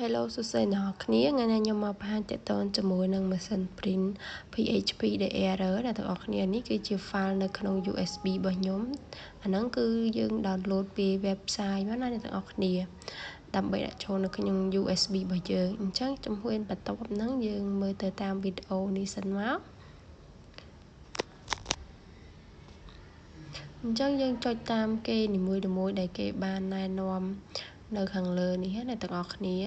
Hello សួស្តីអ្នកនរគ្នាថ្ងៃនេះខ្ញុំមកបង្ហាញតកតជាមួយនឹងម៉ាស៊ីន print PHP ដែល error អ្នកទាំងអស់គ្នានេះគឺជា file នៅក្នុង USB របស់ខ្ញុំអាហ្នឹងគឺយើង download ពី website មកណាអ្នកទាំងអស់គ្នាដើម្បីដាក់ចូលនៅក្នុង USB របស់យើងអញ្ចឹងជំហានបន្ទាប់ហ្នឹងយើងមើលទៅតាមវីដេអូនេះសិនមកអញ្ចឹងយើងចុចតាមគេនីមួយៗដែលគេបានណែនាំនៅខាងលើនេះណាអ្នកទាំងអស់គ្នា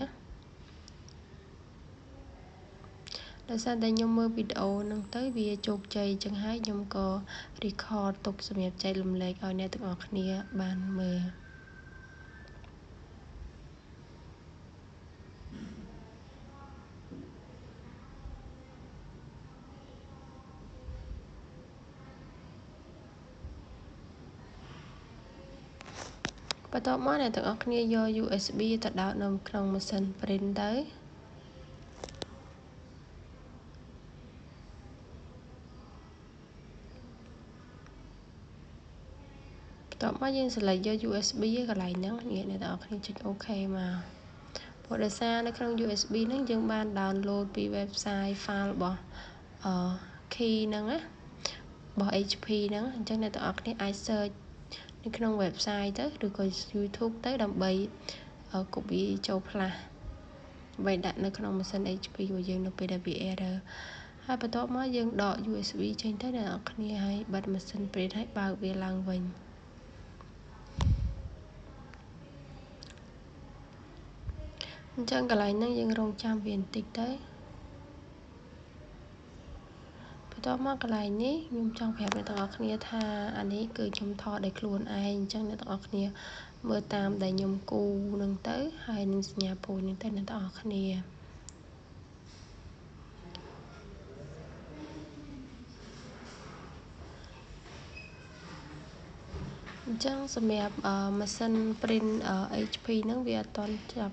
ដោយសារតែខ្ញុំមើលវីដេអូហ្នឹងទៅវាជោគជ័យចឹងហើយខ្ញុំក៏ record ទុកសម្រាប់ចែករំលែកឲ្យអ្នកទាំងអស់គ្នាបានមើលបន្ទាប់មកអ្នកទាំងអស់គ្នាយក USB ទៅដោតនៅក្នុងម៉ាស៊ីន print ទៅបន្ទាប់មកយើង select យក USB កន្លែងហ្នឹងងាកអ្នកទាំងអស់គ្នាចុច OK មកព្រោះដោយសារនៅក្នុង USB ហ្នឹងយើងបាន download ពី website file របស់key ហ្នឹងណារបស់ HP ហ្នឹងអញ្ចឹងអ្នកទាំងអស់គ្នាអាច search នៅក្នុង website ទៅឬក៏ YouTube ទៅដើម្បី copy ចូលផ្លាស់ដើម្បីដាក់នៅក្នុងម៉ាស៊ីន HP របស់យើងនៅពេលដែលវា error ហើយបន្ទាប់មកយើងដក USB ចេញទៅអ្នកនរគ្នាហើយបិទម៉ាស៊ីន print ហើយបើកវាឡើងវិញអញ្ចឹងកន្លែងហ្នឹងយើងរងចាំវាបន្តិចទៅបន្ទាប់មកកន្លែងនេះខ្ញុំចង់ប្រាប់អ្នកទាំងអស់គ្នាថាអានេះគឺខ្ញុំថតដោយខ្លួនឯងអញ្ចឹងអ្នកទាំងអស់គ្នាមើលតាមដែលខ្ញុំគូនឹងទៅហើយនឹងសញ្ញាពូជនឹងទៅអ្នកទាំងអស់គ្នាអញ្ចឹងសម្រាប់ម៉ាស៊ីន print HP ហ្នឹងវាអត់ទាន់ចាប់